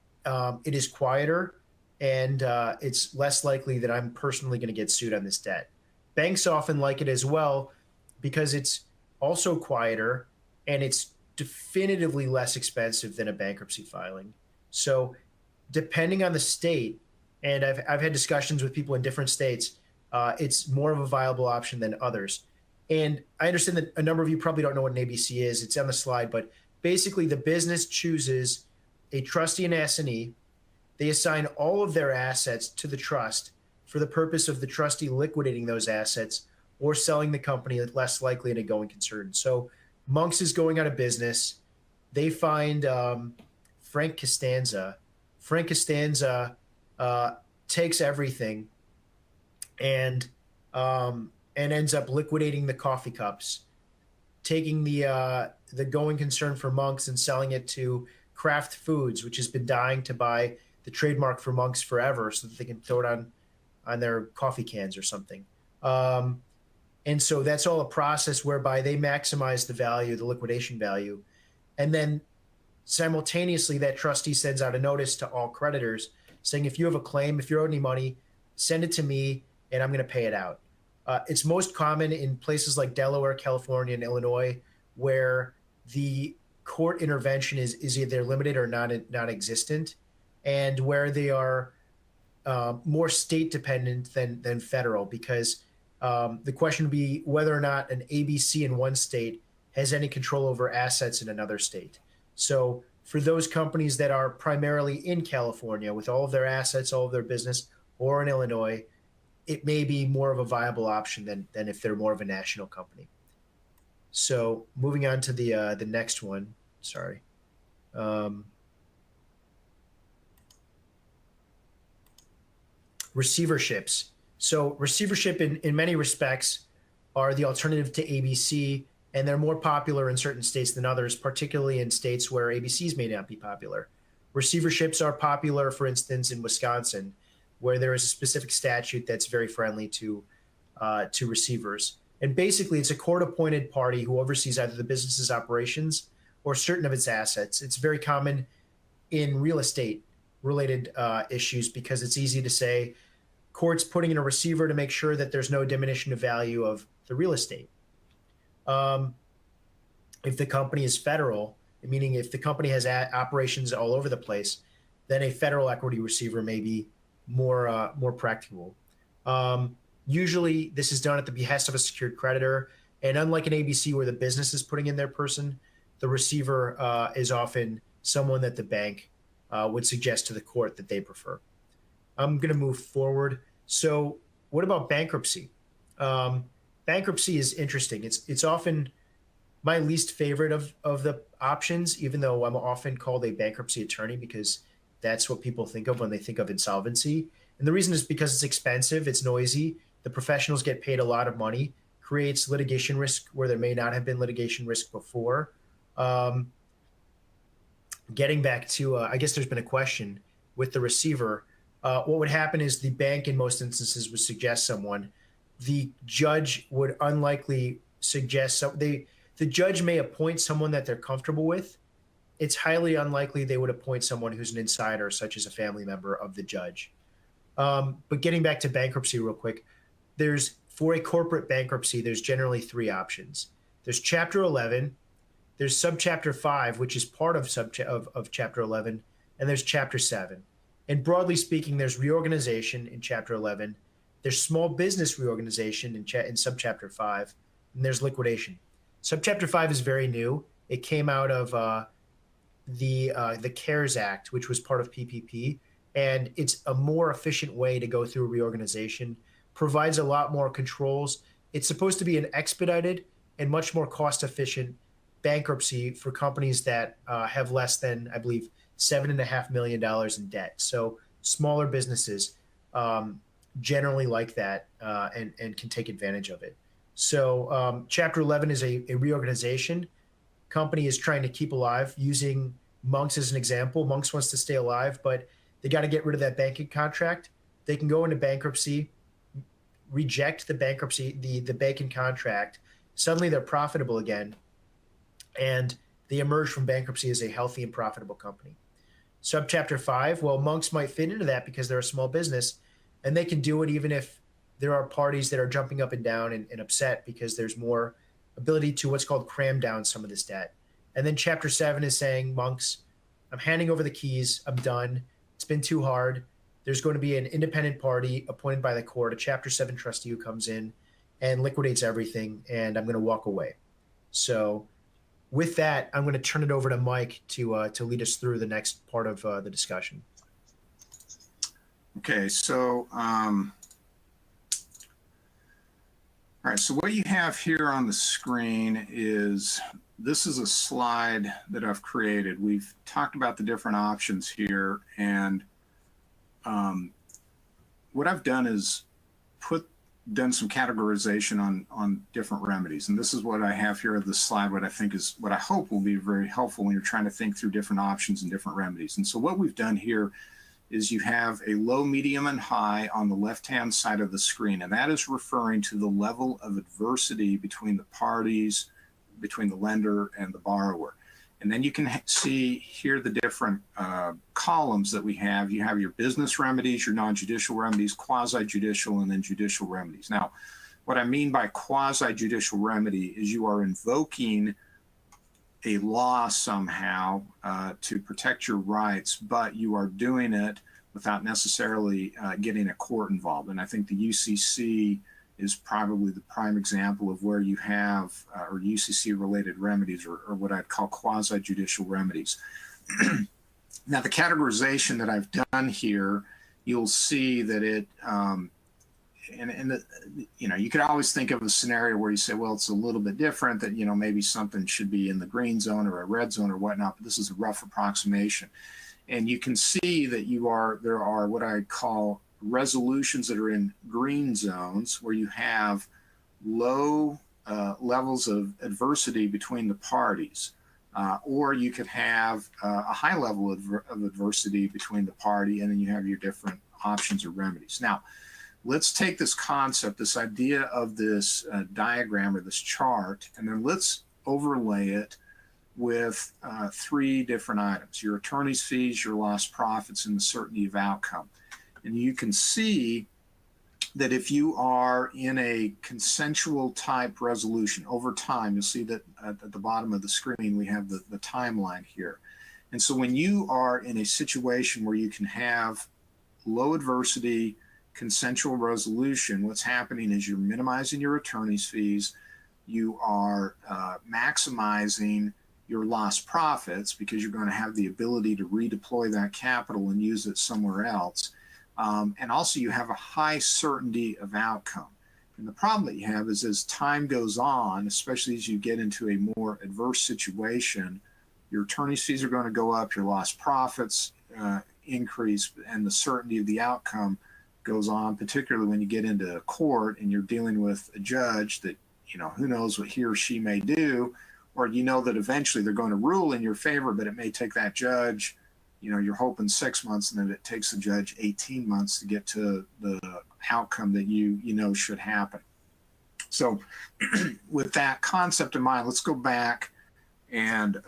is quieter, and it's less likely that I'm personally going to get sued on this debt. Banks often like it as well because it's also quieter and it's definitively less expensive than a bankruptcy filing. So, depending on the state, and I've had discussions with people in different states, it's more of a viable option than others. And I understand that a number of you probably don't know what an ABC is. It's on the slide, but basically the business chooses a trustee and assignee. They assign all of their assets to the trust for the purpose of the trustee liquidating those assets or selling the company less likely in a going concern. So Monk's is going out of business. They find Frank Costanza. Frank Costanza takes everything and ends up liquidating the coffee cups, taking the going concern for Monk's and selling it to Kraft Foods, which has been dying to buy the trademark for Monk's forever so that they can throw it on their coffee cans or something. And so that's all a process whereby they maximize the value, the liquidation value. And then simultaneously, that trustee sends out a notice to all creditors saying, if you have a claim, if you're owed any money, send it to me and I'm going to pay it out. It's most common in places like Delaware, California, and Illinois, where the court intervention is either limited or non-existent, and where they are more state dependent than federal, because the question would be whether or not an ABC in one state has any control over assets in another state. So for those companies that are primarily in California with all of their assets, all of their business, or in Illinois, it may be more of a viable option than if they're more of a national company. So moving on to the next one. Sorry. Receiverships. So receivership in many respects are the alternative to ABC, and they're more popular in certain states than others, particularly in states where ABCs may not be popular. Receiverships are popular, for instance, in Wisconsin, where there is a specific statute that's very friendly to receivers. And basically, it's a court-appointed party who oversees either the business's operations or certain of its assets. It's very common in real estate-related issues because it's easy to say court's putting in a receiver to make sure that there's no diminution of value of the real estate. If the company is federal, meaning if the company has operations all over the place, then a federal equity receiver may be more practical. Usually, this is done at the behest of a secured creditor, and unlike an ABC where the business is putting in their person, the receiver is often someone that the bank would suggest to the court that they prefer. I'm going to move forward. So, what about bankruptcy? Bankruptcy is interesting. It's often my least favorite of the options, even though I'm often called a bankruptcy attorney because that's what people think of when they think of insolvency. And the reason is because it's expensive, it's noisy, the professionals get paid a lot of money, creates litigation risk where there may not have been litigation risk before. Getting back to, I guess there's been a question with the receiver. What would happen is the bank in most instances would suggest someone. The judge would unlikely suggest the judge may appoint someone that they're comfortable with. It's highly unlikely they would appoint someone who's an insider, such as a family member of the judge. But getting back to bankruptcy real quick, for a corporate bankruptcy, there's generally three options. There's Chapter 11, there's Subchapter 5, which is part of Chapter 11, and there's Chapter 7. And broadly speaking, there's reorganization in Chapter 11, there's small business reorganization in Subchapter 5, and there's liquidation. Subchapter 5 is very new. It came out of the CARES Act, which was part of PPP, and it's a more efficient way to go through reorganization, provides a lot more controls. It's supposed to be an expedited and much more cost-efficient bankruptcy for companies that have less than, I believe, $7.5 million in debt. So smaller businesses generally like that and can take advantage of it. So Chapter 11 is a reorganization. Company is trying to keep alive, using Monk's as an example. Monk's wants to stay alive, but they got to get rid of that banking contract. They can go into bankruptcy, reject the bankruptcy, the banking contract. Suddenly they're profitable again, and they emerge from bankruptcy as a healthy and profitable company. Subchapter 5, well, Monks might fit into that because they're a small business and they can do it even if there are parties that are jumping up and down and upset because there's more ability to what's called cram down some of this debt. And then chapter 7 is saying, Monks, I'm handing over the keys. I'm done. It's been too hard. There's going to be an independent party appointed by the court, a chapter 7 trustee who comes in and liquidates everything, and I'm going to walk away. So with that, I'm going to turn it over to Mike to lead us through the next part of the discussion. Okay, so all right, so what you have here on the screen is, this is a slide that I've created. We've talked about the different options here, and what I've done is done some categorization on different remedies. And this is what I have here of the slide, what I hope will be very helpful when you're trying to think through different options and different remedies. And so what we've done here is you have a low, medium, and high on the left-hand side of the screen. And that is referring to the level of adversity between the parties, between the lender and the borrower. And then you can see here the different columns that we have. You have your business remedies, your non-judicial remedies, quasi-judicial, and then judicial remedies. Now, what I mean by quasi-judicial remedy is you are invoking a law somehow to protect your rights, but you are doing it without necessarily getting a court involved. And I think the UCC is probably the prime example of where you have or UCC-related remedies, or what I'd call quasi-judicial remedies. Now, the categorization that I've done here, you'll see that it, you could always think of a scenario where you say, well, it's a little bit different, that, maybe something should be in the green zone or a red zone or whatnot, but this is a rough approximation. And you can see that there are what I call resolutions that are in green zones, where you have low levels of adversity between the parties, or you could have a high level of adversity between the party, and then you have your different options or remedies. Now, let's take this concept, this idea of this diagram or this chart, and then let's overlay it with 3 different items: your attorney's fees, your lost profits, and the certainty of outcome. And you can see that if you are in a consensual type resolution over time, you'll see that at the bottom of the screen, we have the timeline here. And so when you are in a situation where you can have low adversity, consensual resolution, what's happening is you're minimizing your attorney's fees, you are maximizing your lost profits because you're going to have the ability to redeploy that capital and use it somewhere else. And also you have a high certainty of outcome. And the problem that you have is, as time goes on, especially as you get into a more adverse situation, your attorney's fees are going to go up, your lost profits increase, and the certainty of the outcome goes on, particularly when you get into court and you're dealing with a judge that, who knows what he or she may do, or that eventually they're going to rule in your favor, but it may take that judge, you're hoping 6 months, and then it takes the judge 18 months to get to the outcome that you should happen. So with that concept in mind, let's go back and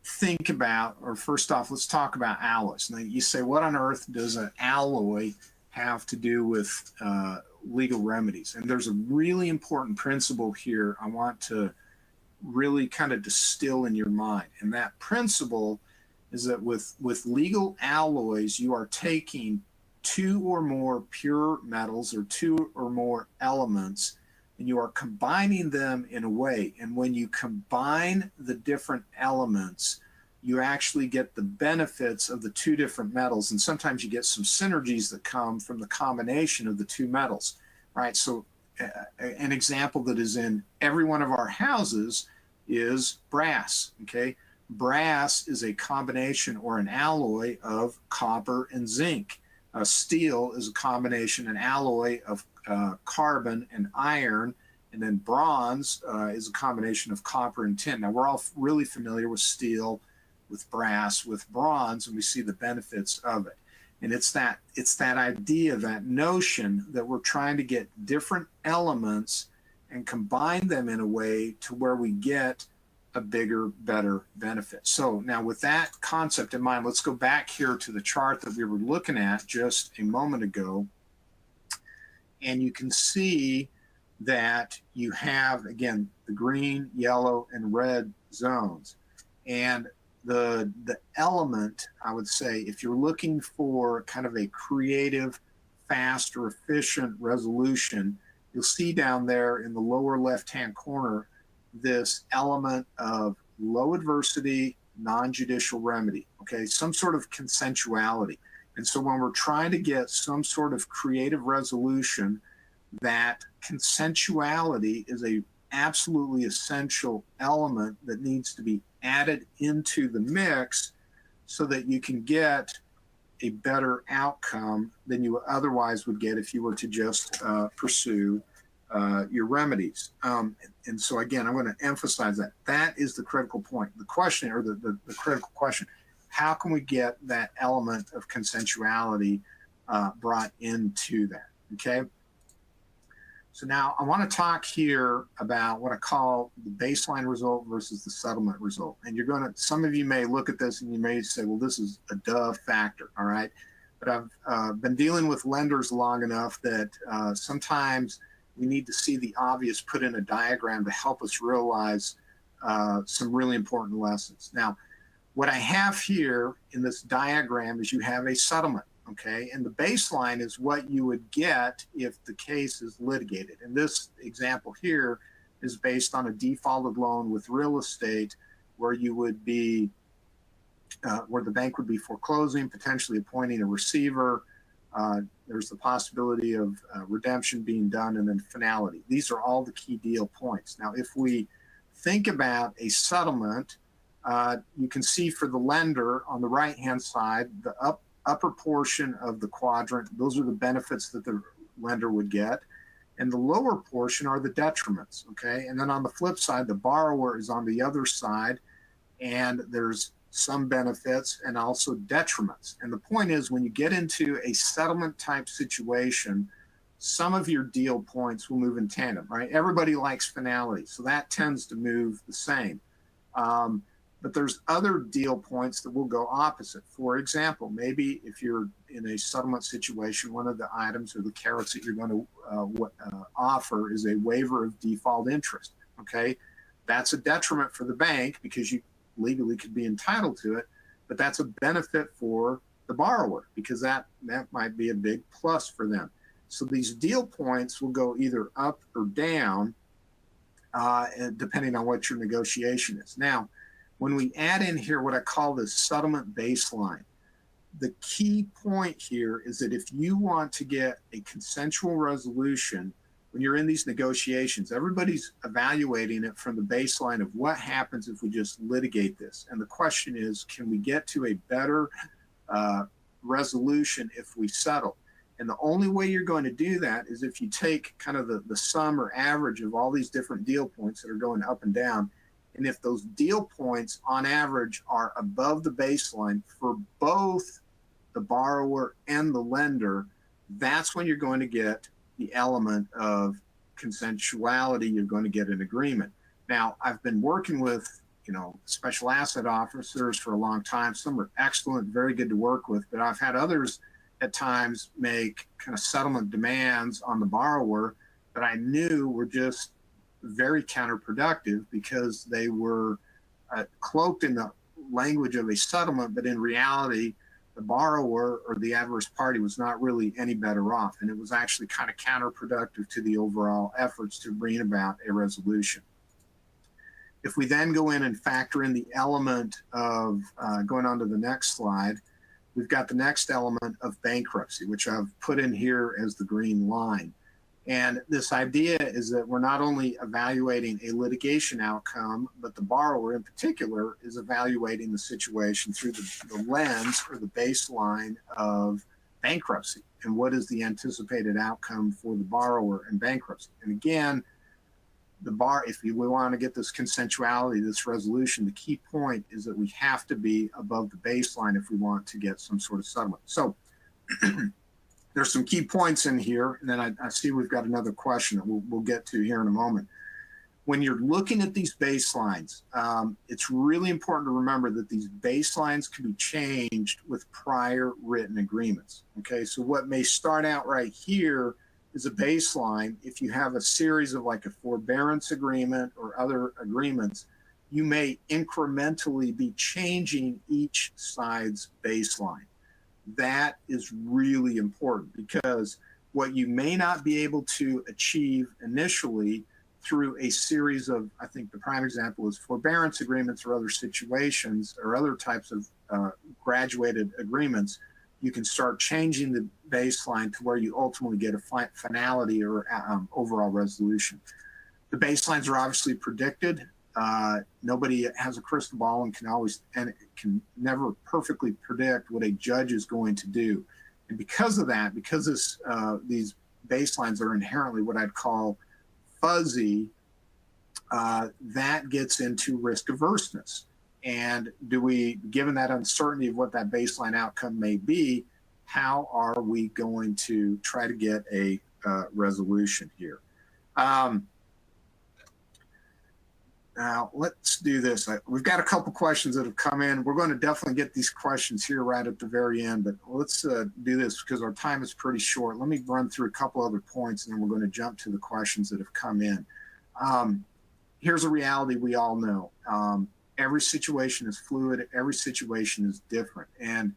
think about, or first off, let's talk about alloys. Now you say, what on earth does an alloy have to do with legal remedies? And there's a really important principle here I want to really kind of distill in your mind. And that principle is that with legal alloys, you are taking 2 or more pure metals or 2 or more elements, and you are combining them in a way. And when you combine the different elements, you actually get the benefits of the 2 different metals. And sometimes you get some synergies that come from the combination of the 2 metals, right? So an example that is in every one of our houses is brass, okay? Brass is a combination or an alloy of copper and zinc. Steel is a combination, an alloy of carbon and iron. And then bronze is a combination of copper and tin. Now, we're all really familiar with steel, with brass, with bronze, and we see the benefits of it. And it's that idea, that notion that we're trying to get different elements and combine them in a way to where we get a bigger, better benefit. So now with that concept in mind, let's go back here to the chart that we were looking at just a moment ago. And you can see that you have, again, the green, yellow, and red zones. And the element, I would say, if you're looking for kind of a creative, fast, or efficient resolution, you'll see down there in the lower left-hand corner this element of low adversity, non-judicial remedy, okay? Some sort of consensuality. And so when we're trying to get some sort of creative resolution, that consensuality is a absolutely essential element that needs to be added into the mix so that you can get a better outcome than you otherwise would get if you were to just pursue your remedies. And so again, I'm going to emphasize that. That is the critical point. The question, or the critical question, how can we get that element of consensuality brought into that, okay? So now I want to talk here about what I call the baseline result versus the settlement result. And you're going to, some of you may look at this and you may say, well, this is a duh factor, all right? But I've been dealing with lenders long enough that sometimes we need to see the obvious put in a diagram to help us realize some really important lessons. Now, what I have here in this diagram is you have a settlement. Okay, and the baseline is what you would get if the case is litigated. And this example here is based on a defaulted loan with real estate where you would be, where the bank would be foreclosing, potentially appointing a receiver. There's the possibility of redemption being done and then finality. These are all the key deal points. Now, if we think about a settlement, you can see for the lender on the right-hand side, the upper portion of the quadrant, those are the benefits that the lender would get. And the lower portion are the detriments, okay? And then on the flip side, the borrower is on the other side, and there's some benefits and also detriments. And the point is, when you get into a settlement type situation, some of your deal points will move in tandem, right? Everybody likes finality, so that tends to move the same. But there's other deal points that will go opposite. For example, maybe if you're in a settlement situation, one of the items or the carrots that you're going to offer is a waiver of default interest, okay? That's a detriment for the bank because you legally could be entitled to it, but that's a benefit for the borrower because that might be a big plus for them. So these deal points will go either up or down depending on what your negotiation is. Now, when we add in here what I call the settlement baseline, the key point here is that if you want to get a consensual resolution, when you're in these negotiations, everybody's evaluating it from the baseline of what happens if we just litigate this. And the question is, can we get to a better resolution if we settle? And the only way you're going to do that is if you take kind of the sum or average of all these different deal points that are going up and down. And if those deal points on average are above the baseline for both the borrower and the lender, that's when you're going to get the element of consensuality. You're going to get an agreement. Now, I've been working with, special asset officers for a long time. Some are excellent, very good to work with, but I've had others at times make kind of settlement demands on the borrower that I knew were just very counterproductive because they were cloaked in the language of a settlement, but in reality, the borrower or the adverse party was not really any better off. And it was actually kind of counterproductive to the overall efforts to bring about a resolution. If we then go in and factor in the element of, going on to the next slide, we've got the next element of bankruptcy, which I've put in here as the green line. And this idea is that we're not only evaluating a litigation outcome, but the borrower in particular is evaluating the situation through the lens or the baseline of bankruptcy. And what is the anticipated outcome for the borrower in bankruptcy? And again, if we want to get this consensuality, this resolution, the key point is that we have to be above the baseline if we want to get some sort of settlement. So there's some key points in here, and then I see we've got another question that we'll get to here in a moment. when you're looking at these baselines, it's really important to remember that these baselines can be changed with prior written agreements. Okay, so what may start out right here is a baseline. If you have a series of like a forbearance agreement or other agreements, you may incrementally be changing each side's baseline. That is really important because what you may not be able to achieve initially through a series of, I think the prime example is forbearance agreements or other situations or other types of graduated agreements, you can start changing the baseline to where you ultimately get a finality or overall resolution. The baselines are obviously predicted. Nobody has a crystal ball and can never perfectly predict what a judge is going to do. And because of that, because these baselines are inherently what I'd call fuzzy, that gets into risk averseness. And given that uncertainty of what that baseline outcome may be, how are we going to try to get a resolution here? Now, let's do this. We've got a couple questions that have come in. We're going to definitely get these questions here right at the very end, but let's do this because our time is pretty short. Let me run through a couple other points, and then we're going to jump to the questions that have come in. Here's a reality we all know. Every situation is fluid. Every situation is different. And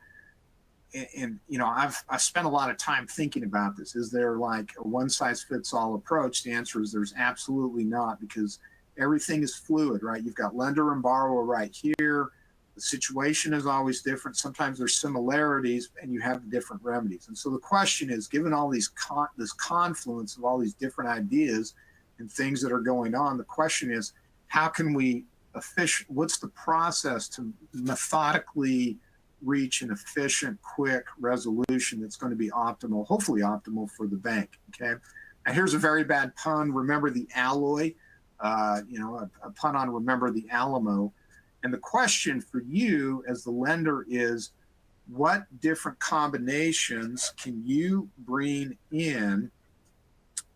you know, I've spent a lot of time thinking about this. Is there like a one-size-fits-all approach? The answer is there's absolutely not, because everything is fluid, right? You've got lender and borrower right here. The situation is always different. Sometimes there's similarities and you have different remedies. And so the question is, given all these this confluence of all these different ideas and things that are going on, the question is, how can we what's the process to methodically reach an efficient, quick resolution that's going to be optimal, hopefully optimal for the bank, okay? Now here's a very bad pun. Remember the alloy, you know, a pun on remember the Alamo. And the question for you as the lender is, what different combinations can you bring in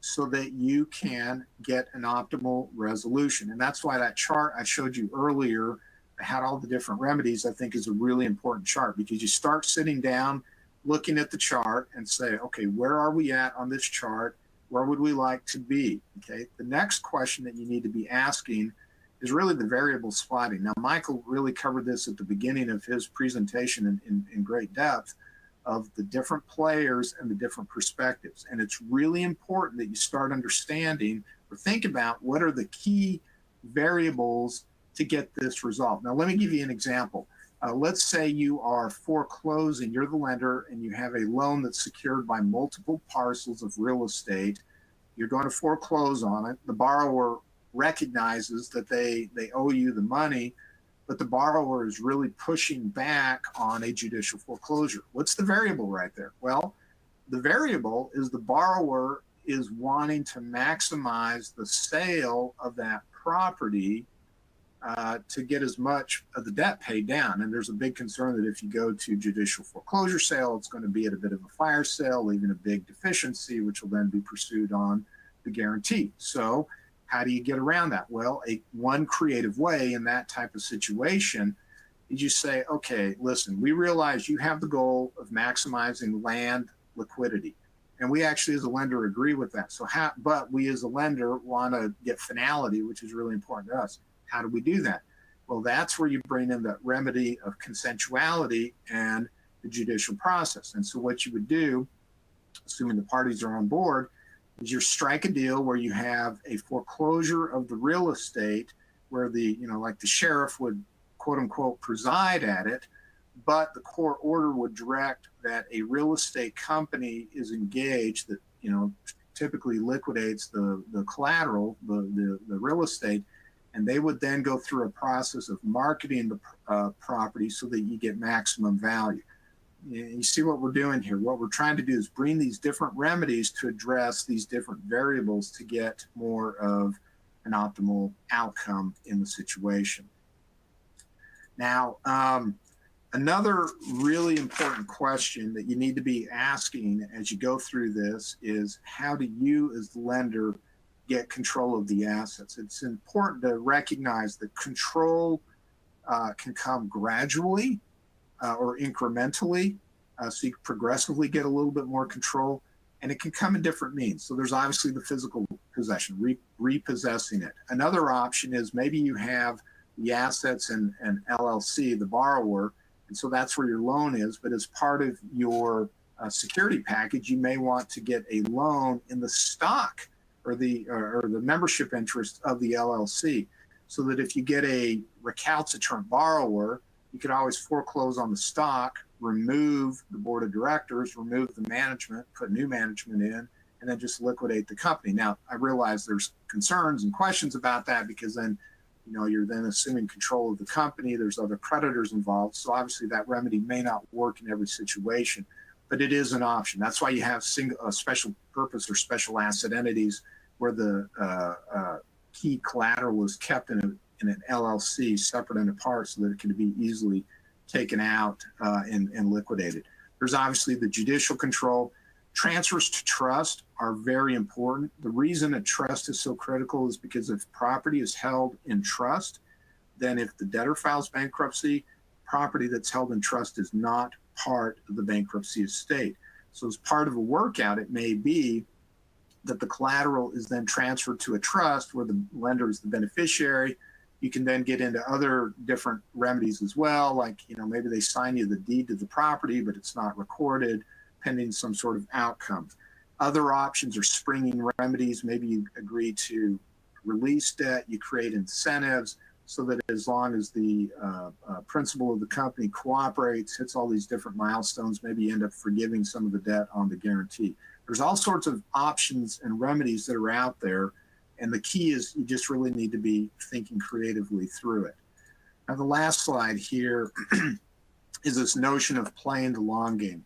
so that you can get an optimal resolution? And that's why that chart I showed you earlier that had all the different remedies, I think is a really important chart, because you start sitting down, looking at the chart and say, okay, where are we at on this chart? Where would we like to be? Okay. The next question that you need to be asking is really the variable spotting. Now, Michael really covered this at the beginning of his presentation in great depth of the different players and the different perspectives. And it's really important that you start understanding or think about what are the key variables to get this resolved. Now, let me give you an example. Let's say you are foreclosing, you're the lender, and you have a loan that's secured by multiple parcels of real estate. You're going to foreclose on it. The borrower recognizes that they owe you the money, but the borrower is really pushing back on a judicial foreclosure. What's the variable right there? Well, the variable is the borrower is wanting to maximize the sale of that property to get as much of the debt paid down. And there's a big concern that if you go to judicial foreclosure sale, it's going to be at a bit of a fire sale, leaving a big deficiency, which will then be pursued on the guarantee. So how do you get around that? Well, one creative way in that type of situation is you say, okay, listen, we realize you have the goal of maximizing land liquidity. And we actually as a lender agree with that. But we as a lender want to get finality, which is really important to us. How do we do that? Well, that's where you bring in that remedy of consensuality and the judicial process. And so what you would do, assuming the parties are on board, is you strike a deal where you have a foreclosure of the real estate where like the sheriff would quote unquote preside at it, but the court order would direct that a real estate company is engaged that, typically liquidates the collateral, the real estate, and they would then go through a process of marketing the property so that you get maximum value. You see what we're doing here. What we're trying to do is bring these different remedies to address these different variables to get more of an optimal outcome in the situation. Now, another really important question that you need to be asking as you go through this is, how do you as the lender get control of the assets. It's important to recognize that control can come gradually or incrementally, so you can progressively get a little bit more control, and it can come in different means. So there's obviously the physical possession, repossessing it. Another option is maybe you have the assets in an LLC, the borrower, and so that's where your loan is, but as part of your security package, you may want to get a loan in the stock or the membership interest of the LLC, so that if you get a recalcitrant borrower, you could always foreclose on the stock, remove the board of directors, remove the management, put new management in, and then just liquidate the company. Now, I realize there's concerns and questions about that, because then, you're then assuming control of the company. There's other creditors involved. So obviously that remedy may not work in every situation, but it is an option. That's why you have special purpose or special asset entities where the key collateral is kept in an LLC, separate and apart, so that it can be easily taken out and liquidated. There's obviously the judicial control. Transfers to trust are very important. The reason a trust is so critical is because if property is held in trust, then if the debtor files bankruptcy, property that's held in trust is not part of the bankruptcy estate. So as part of a workout, it may be that the collateral is then transferred to a trust where the lender is the beneficiary. You can then get into other different remedies as well, like, maybe they sign you the deed to the property, but it's not recorded, pending some sort of outcome. Other options are springing remedies. Maybe you agree to release debt, you create incentives so that as long as the principal of the company cooperates, hits all these different milestones, maybe you end up forgiving some of the debt on the guarantee. There's all sorts of options and remedies that are out there, and the key is you just really need to be thinking creatively through it. Now, the last slide here is this notion of playing the long game.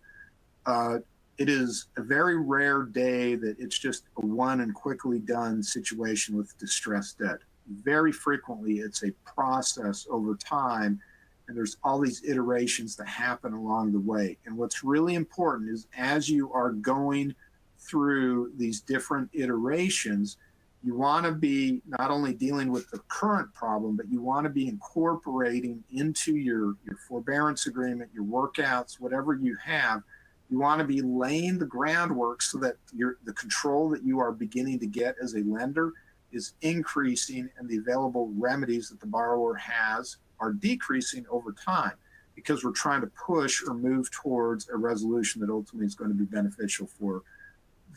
It is a very rare day that it's just a one and quickly done situation with distressed debt. Very frequently, it's a process over time, and there's all these iterations that happen along the way. And what's really important is as you are going through these different iterations, you want to be not only dealing with the current problem, but you want to be incorporating into your forbearance agreement, your workouts, whatever you have. You want to be laying the groundwork so that the control that you are beginning to get as a lender is increasing, and the available remedies that the borrower has are decreasing over time, because we're trying to push or move towards a resolution that ultimately is going to be beneficial for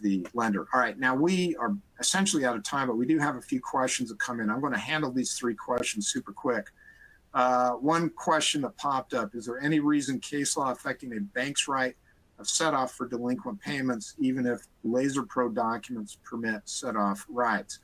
the lender. All right, now we are essentially out of time, but we do have a few questions that come in. I'm going to handle these three questions super quick. One question that popped up: is there any reason case law affecting a bank's right of set-off for delinquent payments, even if Laser Pro documents permit set-off rights?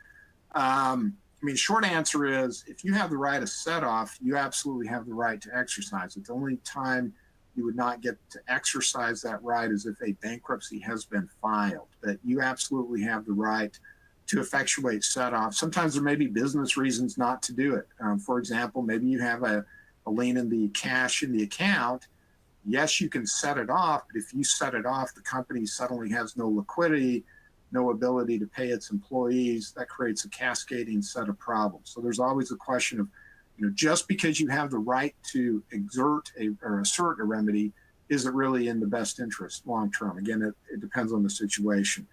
Short answer is, if you have the right of set-off, you absolutely have the right to exercise it. The only time you would not get to exercise that right is if a bankruptcy has been filed. But you absolutely have the right to effectuate set-off. Sometimes there may be business reasons not to do it. For example, maybe you have a lien in the cash in the account. Yes, you can set it off, but if you set it off, the company suddenly has no liquidity, no ability to pay its employees. That creates a cascading set of problems. So there's always a question of, just because you have the right to assert a remedy, is it really in the best interest long term? Again, it depends on the situation.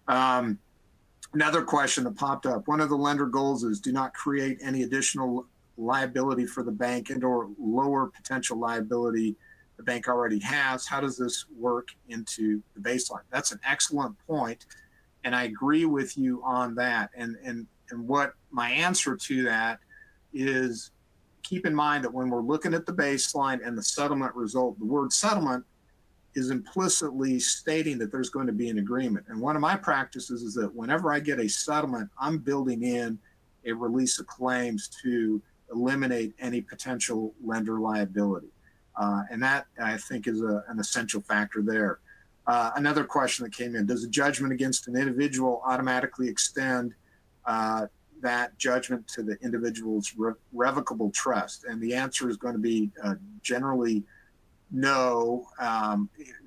Another question that popped up: one of the lender goals is do not create any additional liability for the bank and/or lower potential liability the bank already has. How does this work into the baseline? That's an excellent point, and I agree with you on that. And what my answer to that is, keep in mind that when we're looking at the baseline and the settlement result, the word settlement is implicitly stating that there's going to be an agreement. And one of my practices is that whenever I get a settlement, I'm building in a release of claims to eliminate any potential lender liability. And that, I think, is an essential factor there. Another question that came in: does a judgment against an individual automatically extend that judgment to the individual's revocable trust? And the answer is going to be generally no.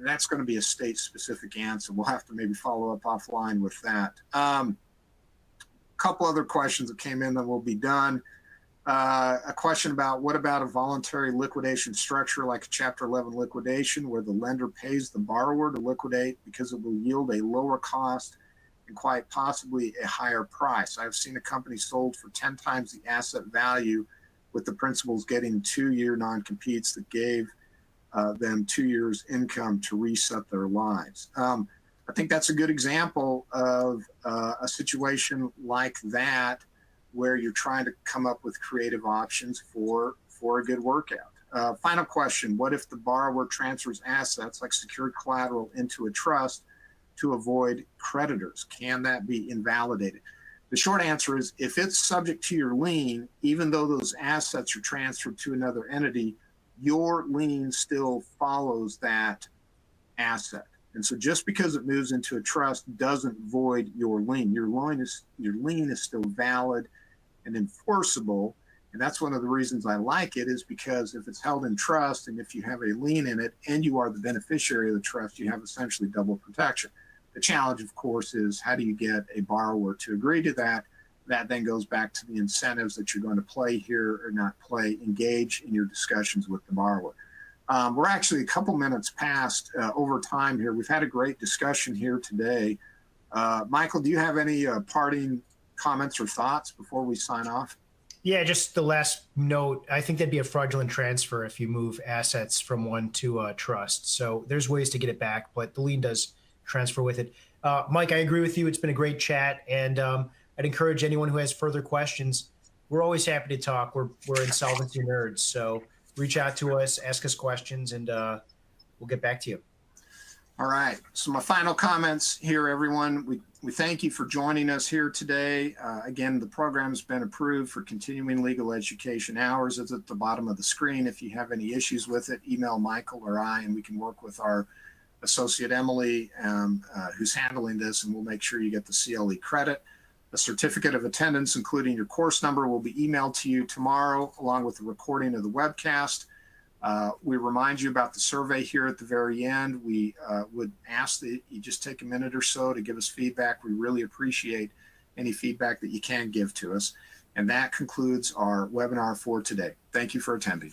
That's going to be a state-specific answer. We'll have to maybe follow up offline with that. couple other questions that came in, then we'll be done. A question about what about a voluntary liquidation structure like a Chapter 11 liquidation where the lender pays the borrower to liquidate because it will yield a lower cost and quite possibly a higher price. I've seen a company sold for 10 times the asset value with the principals getting 2-year non-competes that gave them 2 years income to reset their lives. I think that's a good example of a situation like that where you're trying to come up with creative options for a good workout. Final question, what if the borrower transfers assets like secured collateral into a trust to avoid creditors? Can that be invalidated? The short answer is if it's subject to your lien, even though those assets are transferred to another entity, your lien still follows that asset. And so just because it moves into a trust doesn't void your lien. Your lien is still valid and enforceable. And that's one of the reasons I like it, is because if it's held in trust and if you have a lien in it and you are the beneficiary of the trust, you have essentially double protection. The challenge, of course, is how do you get a borrower to agree to that? That then goes back to the incentives that you're going to play here or not play, engage in your discussions with the borrower. We're actually a couple minutes past over time here. We've had a great discussion here today. Michael, do you have any parting comments or thoughts before we sign off? Yeah, just the last note. I think that'd be a fraudulent transfer if you move assets from one to a trust. So there's ways to get it back, but the lien does transfer with it. Mike, I agree with you. It's been a great chat, and I'd encourage anyone who has further questions. We're always happy to talk. We're insolvency nerds, so reach out to us, ask us questions, and we'll get back to you. All right. So my final comments here, everyone. We thank you for joining us here today. Again, the program has been approved for continuing legal education hours. It's at the bottom of the screen. If you have any issues with it, email Michael or I, and we can work with our associate Emily, who's handling this, and we'll make sure you get the CLE credit. A certificate of attendance, including your course number, will be emailed to you tomorrow, along with the recording of the webcast. We remind you about the survey here at the very end. We would ask that you just take a minute or so to give us feedback. We really appreciate any feedback that you can give to us. And that concludes our webinar for today. Thank you for attending.